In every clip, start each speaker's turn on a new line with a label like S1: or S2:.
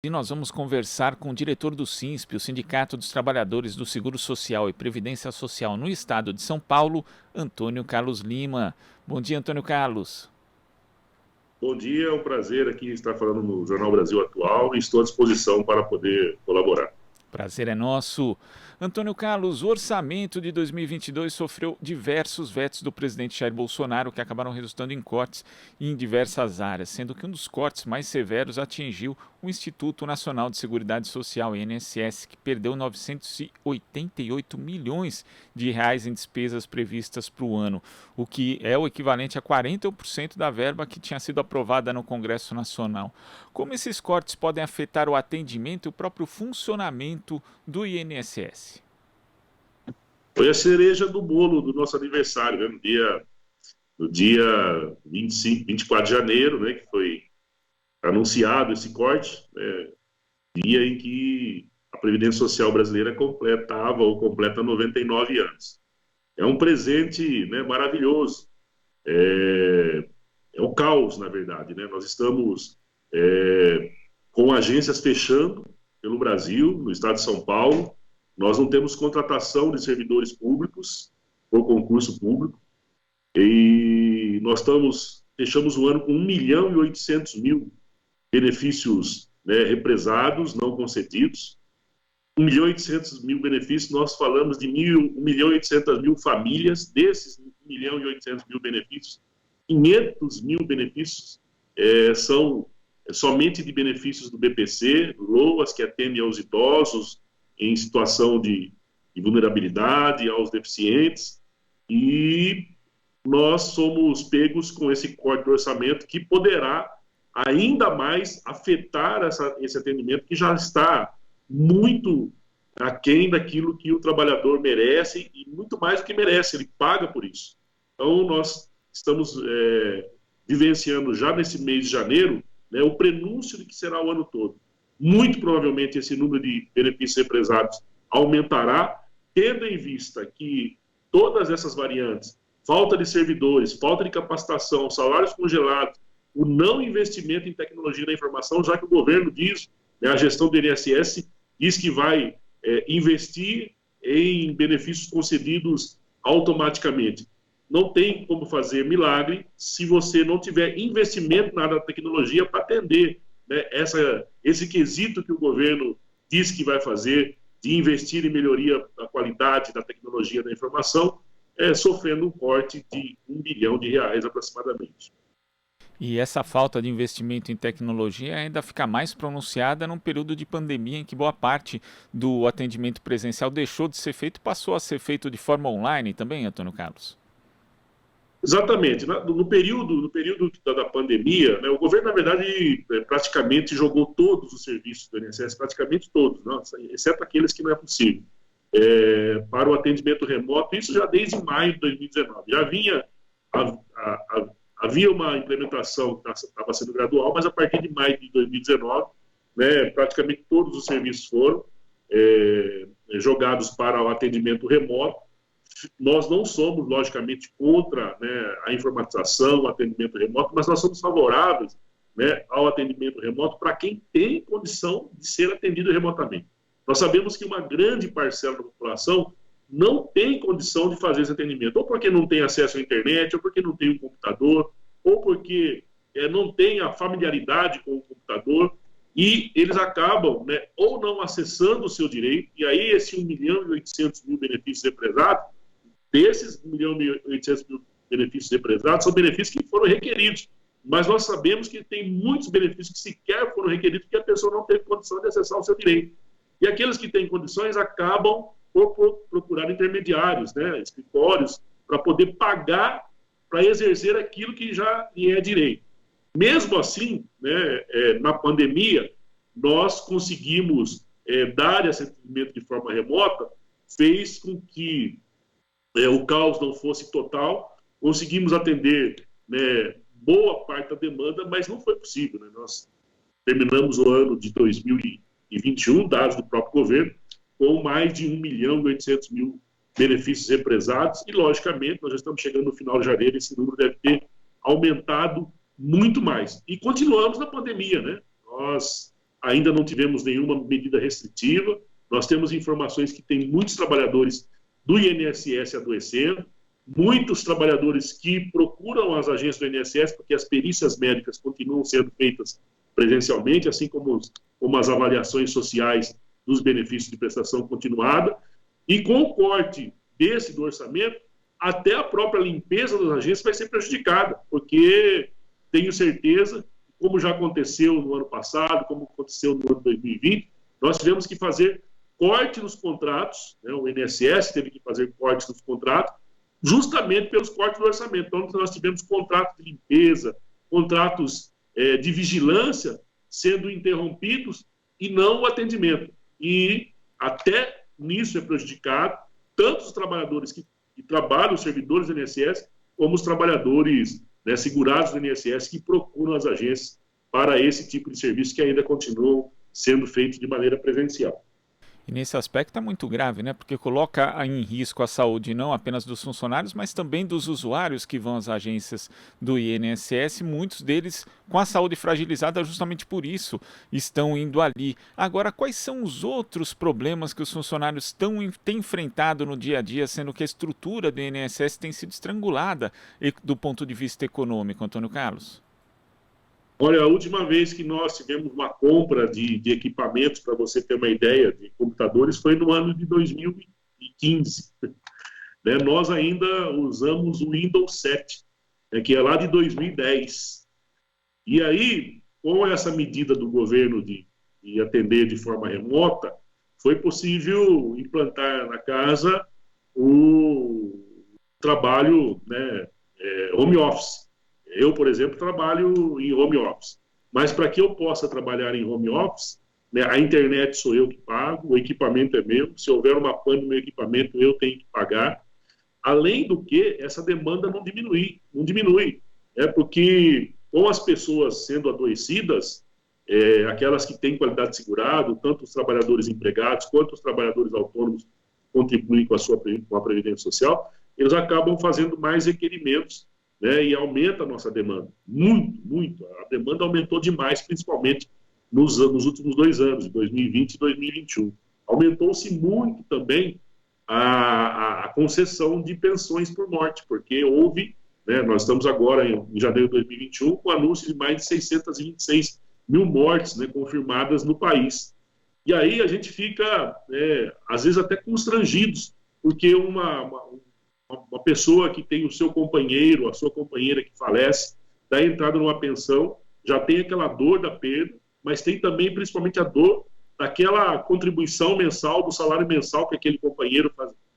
S1: E nós vamos conversar com o diretor do SINSP, o Sindicato dos Trabalhadores do Seguro Social e Previdência Social no Estado de São Paulo, Antônio Carlos Lima. Bom dia, Antônio Carlos.
S2: Bom dia, é um prazer aqui estar falando no Jornal Brasil Atual e estou à disposição para poder colaborar.
S1: Prazer é nosso. Antônio Carlos, o orçamento de 2022 sofreu diversos vetos do presidente Jair Bolsonaro que acabaram resultando em cortes em diversas áreas, sendo que um dos cortes mais severos atingiu o Instituto Nacional de Seguridade Social, INSS, que perdeu 988 milhões de reais em despesas previstas para o ano, o que é o equivalente a 40% da verba que tinha sido aprovada no Congresso Nacional. Como esses cortes podem afetar o atendimento e o próprio funcionamento do INSS?
S2: Foi a cereja do bolo do nosso aniversário, né? No dia 24 de janeiro, né, que foi anunciado esse corte, né, dia em que a Previdência Social brasileira completa 99 anos. É um presente, né, maravilhoso. É o caos, na verdade, né? Nós estamos com agências fechando pelo Brasil, no estado de São Paulo. Nós não temos contratação de servidores públicos por concurso público e nós fechamos o ano com 1.800.000 benefícios, né, represados, não concedidos. 1.800.000 benefícios, nós falamos de 1.800.000 famílias. Desses 1.800.000 benefícios, 500.000 benefícios são somente de benefícios do BPC, LOAS, que atende aos idosos em situação de vulnerabilidade, aos deficientes, e nós somos pegos com esse corte do orçamento que poderá ainda mais afetar esse atendimento que já está muito aquém daquilo que o trabalhador merece e muito mais do que merece, ele paga por isso. Então, nós estamos vivenciando já nesse mês de janeiro, né, o prenúncio de que será o ano todo. Muito provavelmente esse número de benefícios represados aumentará, tendo em vista que todas essas variantes, falta de servidores, falta de capacitação, salários congelados, o não investimento em tecnologia da informação, já que o governo diz, né, a gestão do INSS diz que vai investir em benefícios concedidos automaticamente. Não tem como fazer milagre se você não tiver investimento na área da tecnologia para atender, né, esse quesito que o governo diz que vai fazer de investir em melhoria da qualidade da tecnologia da informação, sofrendo um corte de R$1 bilhão aproximadamente.
S1: E essa falta de investimento em tecnologia ainda fica mais pronunciada num período de pandemia em que boa parte do atendimento presencial deixou de ser feito e passou a ser feito de forma online também, Antônio Carlos?
S2: Exatamente. No período da pandemia, né, o governo, na verdade, praticamente jogou todos os serviços do INSS, praticamente todos, não, exceto aqueles que não é possível, para o atendimento remoto, isso já desde maio de 2019. Já havia uma implementação que estava sendo gradual, mas a partir de maio de 2019, né, praticamente todos os serviços foram jogados para o atendimento remoto. Nós não somos, logicamente, contra, né, a informatização, o atendimento remoto, mas nós somos favoráveis, né, ao atendimento remoto para quem tem condição de ser atendido remotamente. Nós sabemos que uma grande parcela da população não tem condição de fazer esse atendimento, ou porque não tem acesso à internet, ou porque não tem um computador, ou porque não tem a familiaridade com o computador, e eles acabam, né, ou não acessando o seu direito, e aí esse 1.800.000 benefícios represados, desses 1.800.000 benefícios represados, são benefícios que foram requeridos, mas nós sabemos que tem muitos benefícios que sequer foram requeridos porque a pessoa não teve condição de acessar o seu direito. E aqueles que têm condições acabam por procurar intermediários, né, escritórios, para poder pagar, para exercer aquilo que já lhe é direito. Mesmo assim, né, na pandemia, nós conseguimos dar esse atendimento de forma remota, fez com que o caos não fosse total, conseguimos atender, né, boa parte da demanda, mas não foi possível, né? Nós terminamos o ano de 2021, dados do próprio governo, com mais de 1.800.000 benefícios represados e, logicamente, nós já estamos chegando no final de janeiro, esse número deve ter aumentado muito mais. E continuamos na pandemia, né? Nós ainda não tivemos nenhuma medida restritiva. Nós temos informações que tem muitos trabalhadores do INSS adoecendo, muitos trabalhadores que procuram as agências do INSS porque as perícias médicas continuam sendo feitas presencialmente, assim como as avaliações sociais dos benefícios de prestação continuada. E com o corte do orçamento, até a própria limpeza das agências vai ser prejudicada, porque tenho certeza, como já aconteceu no ano passado, como aconteceu no ano 2020, nós tivemos que fazer corte nos contratos, né? O INSS teve que fazer corte nos contratos, justamente pelos cortes do orçamento. Então, nós tivemos contratos de limpeza, contratos de vigilância sendo interrompidos e não o atendimento. E até nisso é prejudicado tanto os trabalhadores que trabalham, os servidores do INSS, como os trabalhadores, né, segurados do INSS que procuram as agências para esse tipo de serviço que ainda continuam sendo feitos de maneira presencial.
S1: E nesse aspecto é muito grave, né? Porque coloca em risco a saúde não apenas dos funcionários, mas também dos usuários que vão às agências do INSS, muitos deles com a saúde fragilizada justamente por isso estão indo ali. Agora, quais são os outros problemas que os funcionários têm enfrentado no dia a dia, sendo que a estrutura do INSS tem sido estrangulada do ponto de vista econômico, Antônio Carlos?
S2: Olha, a última vez que nós tivemos uma compra de equipamentos, para você ter uma ideia, de computadores, foi no ano de 2015. Né? Nós ainda usamos o Windows 7, né, que é lá de 2010. E aí, com essa medida do governo de atender de forma remota, foi possível implantar na casa o trabalho, né, home office. Eu, por exemplo, trabalho em home office. Mas para que eu possa trabalhar em home office, né, a internet sou eu que pago, o equipamento é meu. Se houver uma pane no meu equipamento, eu tenho que pagar. Além do que, essa demanda não diminui. Porque com as pessoas sendo adoecidas, aquelas que têm qualidade de segurado, tanto os trabalhadores empregados quanto os trabalhadores autônomos contribuem com a Previdência Social, eles acabam fazendo mais requerimentos, né, e aumenta a nossa demanda. Muito. A demanda aumentou demais, principalmente nos últimos 2 anos, 2020 e 2021. Aumentou-se muito também a concessão de pensões por morte, porque houve, né, nós estamos agora em janeiro de 2021 com o anúncio de mais de 626 mil mortes, né, confirmadas no país. E aí a gente fica, às vezes, até constrangidos, porque uma pessoa que tem o seu companheiro, a sua companheira que falece, dá entrada numa pensão, já tem aquela dor da perda, mas tem também, principalmente, a dor daquela contribuição mensal, do salário mensal que aquele companheiro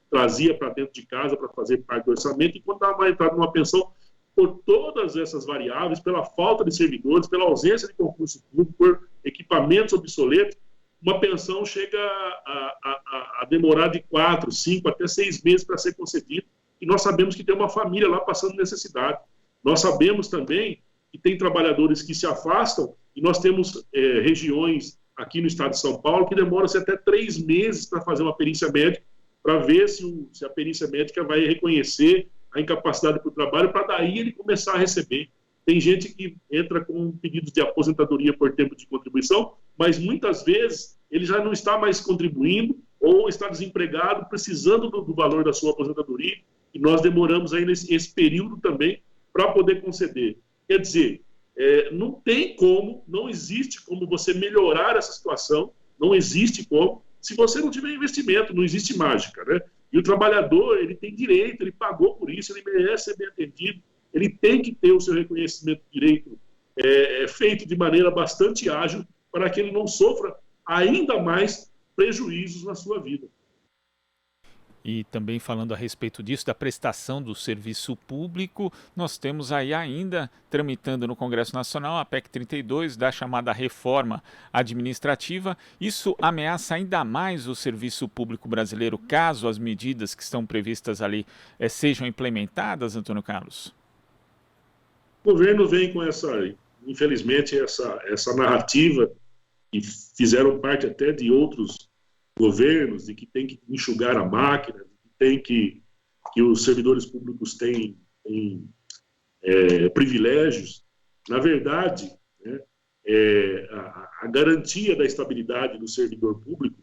S2: trazia para dentro de casa para fazer parte do orçamento, e quando dá entrada numa pensão, por todas essas variáveis, pela falta de servidores, pela ausência de concurso público, por equipamentos obsoletos, uma pensão chega a demorar de 4, 5, até 6 meses para ser concedida. E nós sabemos que tem uma família lá passando necessidade. Nós sabemos também que tem trabalhadores que se afastam, e nós temos regiões aqui no estado de São Paulo que demoram-se até 3 meses para fazer uma perícia médica, para ver se a perícia médica vai reconhecer a incapacidade para o trabalho, para daí ele começar a receber. Tem gente que entra com pedidos de aposentadoria por tempo de contribuição, mas muitas vezes ele já não está mais contribuindo ou está desempregado, precisando do valor da sua aposentadoria, e nós demoramos aí esse período também para poder conceder. Quer dizer, não existe como você melhorar essa situação, não existe como, se você não tiver investimento, não existe mágica, né? E o trabalhador, ele tem direito, ele pagou por isso, ele merece ser bem atendido, ele tem que ter o seu reconhecimento de direito feito de maneira bastante ágil, para que ele não sofra ainda mais prejuízos na sua vida.
S1: E também falando a respeito disso, da prestação do serviço público, nós temos aí ainda tramitando no Congresso Nacional a PEC 32, da chamada reforma administrativa. Isso ameaça ainda mais o serviço público brasileiro, caso as medidas que estão previstas ali sejam implementadas, Antônio Carlos?
S2: O governo vem com infelizmente, essa narrativa, que fizeram parte até de outros governos, de que tem que enxugar a máquina, que os servidores públicos têm privilégios. Na verdade, né, a garantia da estabilidade do servidor público,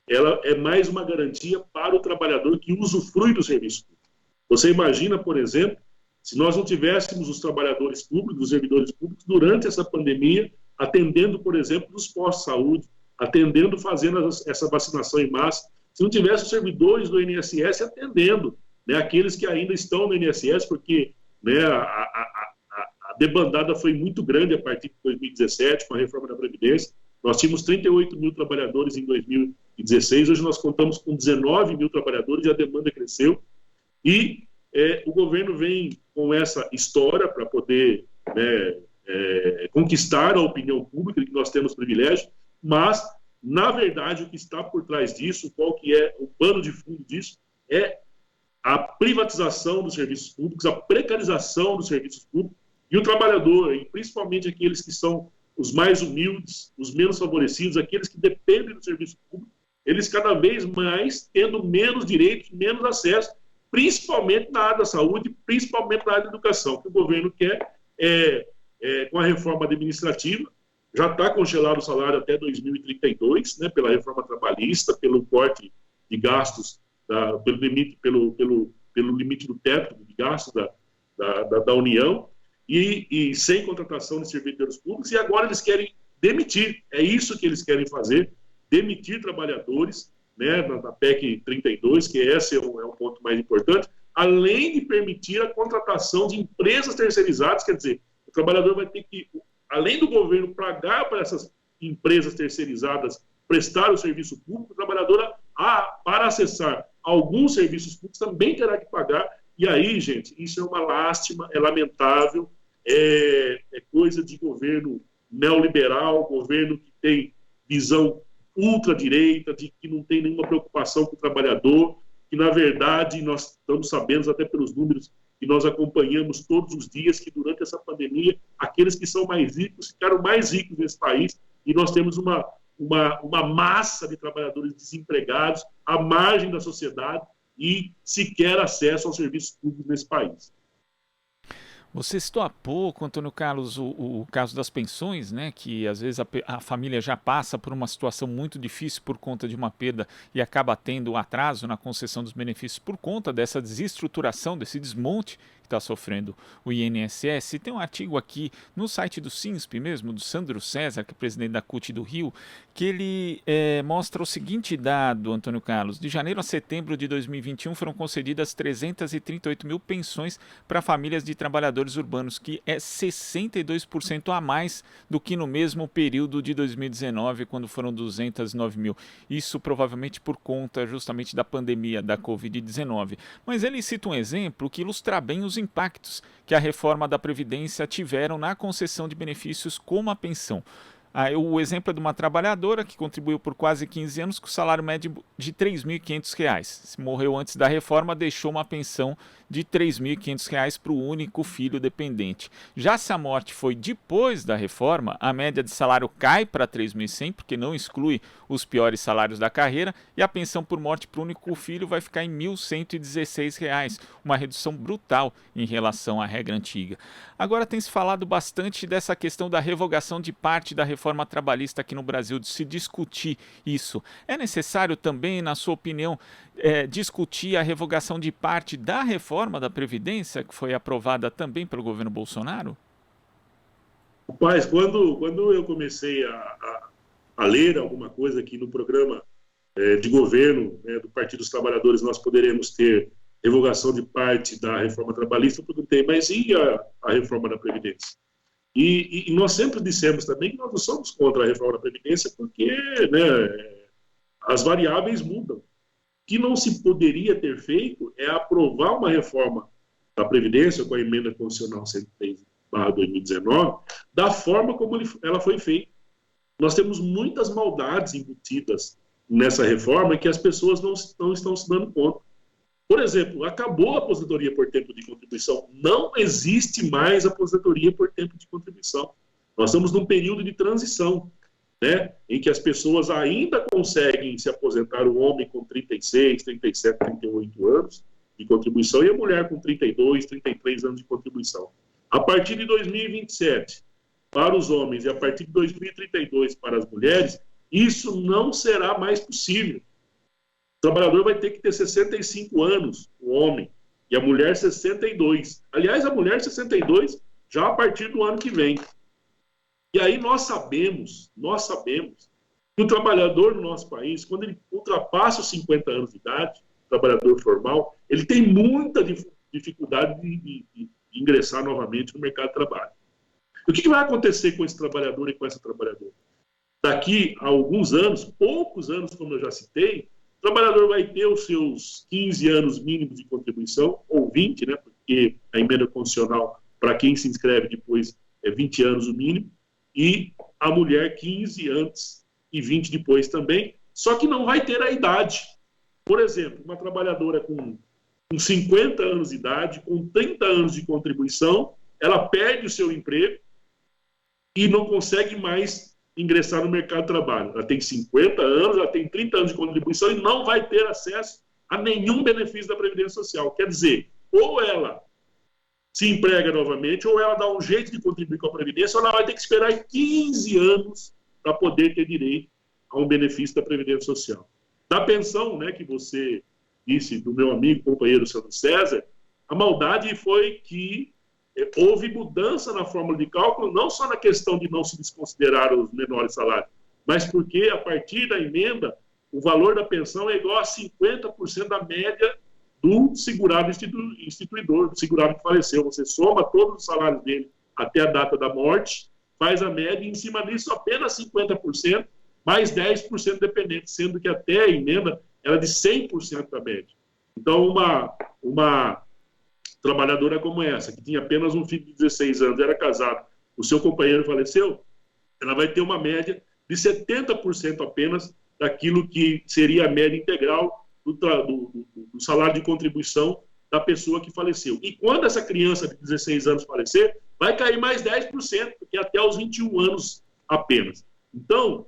S2: ela é mais uma garantia para o trabalhador que usufrui do serviço público. Você imagina, por exemplo, se nós não tivéssemos os trabalhadores públicos, os servidores públicos, durante essa pandemia, atendendo, por exemplo, nos postos de saúde, atendendo, fazendo essa vacinação em massa, se não tivesse os servidores do INSS atendendo, né, aqueles que ainda estão no INSS, porque, né, a debandada foi muito grande a partir de 2017, com a reforma da Previdência. Nós tínhamos 38 mil trabalhadores em 2016, hoje nós contamos com 19 mil trabalhadores e a demanda cresceu. E o governo vem com essa história para poder, né, conquistar a opinião pública, que nós temos privilégio, mas, na verdade, o que está por trás disso, qual que é o pano de fundo disso, é a privatização dos serviços públicos, a precarização dos serviços públicos, e o trabalhador, e principalmente aqueles que são os mais humildes, os menos favorecidos, aqueles que dependem do serviço público, eles cada vez mais tendo menos direitos, menos acesso, principalmente na área da saúde, principalmente na área da educação. O que o governo quer com a reforma administrativa, já está congelado o salário até 2032, né, pela reforma trabalhista, pelo corte de gastos, pelo limite do teto de gastos da União, e sem contratação de servidores públicos, e agora eles querem demitir. É isso que eles querem fazer, demitir trabalhadores, né, na PEC 32, que esse é um ponto mais importante, além de permitir a contratação de empresas terceirizadas. Quer dizer, o trabalhador vai ter que, além do governo pagar para essas empresas terceirizadas prestar o serviço público, o trabalhador, para acessar alguns serviços públicos, também terá que pagar. E aí, gente, isso é uma lástima, é lamentável, é coisa de governo neoliberal, governo que tem visão ultradireita, de que não tem nenhuma preocupação com o trabalhador, que, na verdade, nós estamos sabendo, até pelos números que nós acompanhamos todos os dias, que durante essa pandemia, aqueles que são mais ricos ficaram mais ricos nesse país, e nós temos uma massa de trabalhadores desempregados à margem da sociedade e sequer acesso aos serviços públicos nesse país.
S1: Você citou há pouco, Antônio Carlos, o caso das pensões, né, que às vezes a família já passa por uma situação muito difícil por conta de uma perda e acaba tendo um atraso na concessão dos benefícios por conta dessa desestruturação, desse desmonte que está sofrendo o INSS. E tem um artigo aqui no site do SINSP mesmo, do Sandro César, que é presidente da CUT do Rio, que ele mostra o seguinte dado, Antônio Carlos: de janeiro a setembro de 2021 foram concedidas 338 mil pensões para famílias de trabalhadores urbanos, que é 62% a mais do que no mesmo período de 2019, quando foram 209 mil. Isso provavelmente por conta justamente da pandemia da Covid-19. Mas ele cita um exemplo que ilustra bem os impactos que a reforma da Previdência tiveram na concessão de benefícios como a pensão. O exemplo é de uma trabalhadora que contribuiu por quase 15 anos com salário médio de R$ 3.500. Se morreu antes da reforma, deixou uma pensão de R$ 3.500 para o único filho dependente. Já se a morte foi depois da reforma, a média de salário cai para R$ 3.100, porque não exclui os piores salários da carreira, e a pensão por morte para o único filho vai ficar em R$ 1.116, uma redução brutal em relação à regra antiga. Agora tem se falado bastante dessa questão da revogação de parte da reforma trabalhista aqui no Brasil, de se discutir isso. É necessário também, na sua opinião, discutir a revogação de parte da reforma da Previdência, que foi aprovada também pelo governo Bolsonaro?
S2: Rapaz, quando eu comecei a ler alguma coisa aqui no programa de governo, né, do Partido dos Trabalhadores, nós poderemos ter revogação de parte da reforma trabalhista, eu perguntei, mas e a reforma da Previdência? E nós sempre dissemos também que nós não somos contra a reforma da Previdência, porque, né, as variáveis mudam. O que não se poderia ter feito é aprovar uma reforma da Previdência, com a emenda constitucional 103/2019, da forma como ela foi feita. Nós temos muitas maldades embutidas nessa reforma que as pessoas não estão se dando conta. Por exemplo, acabou a aposentadoria por tempo de contribuição. Não existe mais aposentadoria por tempo de contribuição. Nós estamos num período de transição, né, em que as pessoas ainda conseguem se aposentar, o homem com 36, 37, 38 anos de contribuição e a mulher com 32, 33 anos de contribuição. A partir de 2027, para os homens e a partir de 2032 para as mulheres, isso não será mais possível. O trabalhador vai ter que ter 65 anos, o homem, e a mulher 62. Aliás, a mulher 62 já a partir do ano que vem. E aí nós sabemos que o trabalhador no nosso país, quando ele ultrapassa os 50 anos de idade, o trabalhador formal, ele tem muita dificuldade de ingressar novamente no mercado de trabalho. O que vai acontecer com esse trabalhador e com essa trabalhadora? Daqui a alguns anos, poucos anos, como eu já citei, o trabalhador vai ter os seus 15 anos mínimos de contribuição, ou 20, né, porque a emenda condicional, para quem se inscreve depois, é 20 anos o mínimo, e a mulher 15 antes e 20 depois também, só que não vai ter a idade. Por exemplo, uma trabalhadora com 50 anos de idade, com 30 anos de contribuição, ela perde o seu emprego e não consegue mais ingressar no mercado de trabalho. Ela tem 50 anos, ela tem 30 anos de contribuição e não vai ter acesso a nenhum benefício da Previdência Social. Quer dizer, ou ela se emprega novamente, ou ela dá um jeito de contribuir com a Previdência, ou ela vai ter que esperar 15 anos para poder ter direito a um benefício da Previdência Social. Da pensão, né, que você disse, do meu amigo, companheiro Sandro César, a maldade foi que houve mudança na fórmula de cálculo, não só na questão de não se desconsiderar os menores salários, mas porque, a partir da emenda, o valor da pensão é igual a 50% da média do segurado instituidor, do segurado que faleceu. Você soma todos os salários dele até a data da morte, faz a média, e em cima disso apenas 50%, mais 10% dependente, sendo que até a emenda era de 100% da média. Então, uma trabalhadora como essa, que tinha apenas um filho de 16 anos, era casado, o seu companheiro faleceu, ela vai ter uma média de 70% apenas daquilo que seria a média integral do salário de contribuição da pessoa que faleceu. E quando essa criança de 16 anos falecer, vai cair mais 10%, porque até os 21 anos apenas. Então,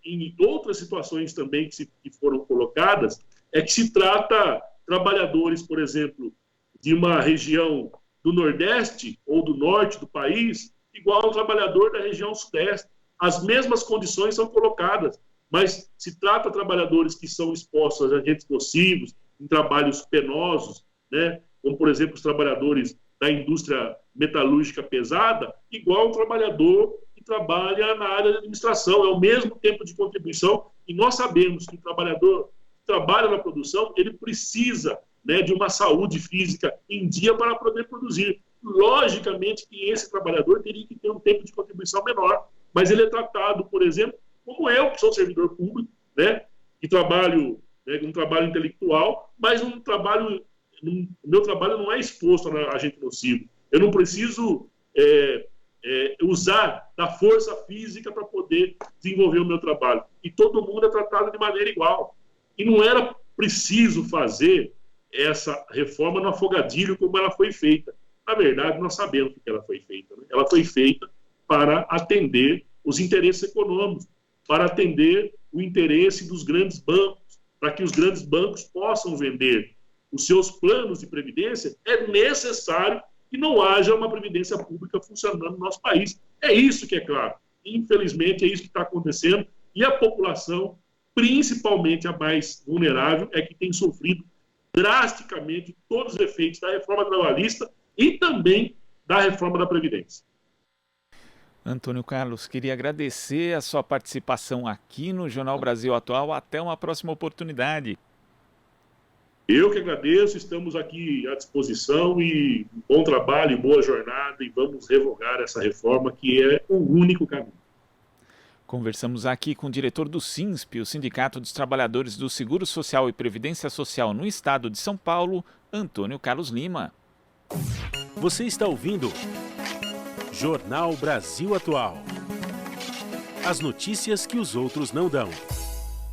S2: em outras situações também que foram colocadas, é que se trata trabalhadores, por exemplo, de uma região do Nordeste ou do Norte do país, igual ao trabalhador da região Sudeste. As mesmas condições são colocadas, mas se trata de trabalhadores que são expostos a agentes nocivos, em trabalhos penosos, né, como, por exemplo, os trabalhadores da indústria metalúrgica pesada, igual um trabalhador que trabalha na área da administração. É o mesmo tempo de contribuição, e nós sabemos que o trabalhador que trabalha na produção, ele precisa, né, de uma saúde física em dia para poder produzir. Logicamente que esse trabalhador teria que ter um tempo de contribuição menor, mas ele é tratado, por exemplo, como eu, que sou servidor público, né, que trabalho, né, um trabalho intelectual, mas o meu trabalho não é exposto a agente nocivo. Eu não preciso usar da força física para poder desenvolver o meu trabalho. E todo mundo é tratado de maneira igual. E não era preciso fazer essa reforma no afogadilho como ela foi feita. Na verdade, nós sabemos que ela foi feita. Né? Ela foi feita para atender os interesses econômicos, para atender o interesse dos grandes bancos, para que os grandes bancos possam vender os seus planos de previdência. É necessário que não haja uma previdência pública funcionando no nosso país. É isso que é claro. Infelizmente, é isso que está acontecendo, e a população, principalmente a mais vulnerável, é que tem sofrido drasticamente todos os efeitos da reforma trabalhista e também da reforma da Previdência.
S1: Antônio Carlos, queria agradecer a sua participação aqui no Jornal Brasil Atual. Até uma próxima oportunidade.
S2: Eu que agradeço, estamos aqui à disposição, e bom trabalho, boa jornada, e vamos revogar essa reforma que é o único caminho.
S1: Conversamos aqui com o diretor do SINSP, o Sindicato dos Trabalhadores do Seguro Social e Previdência Social no Estado de São Paulo, Antônio Carlos Lima.
S3: Você está ouvindo Jornal Brasil Atual. As notícias que os outros não dão.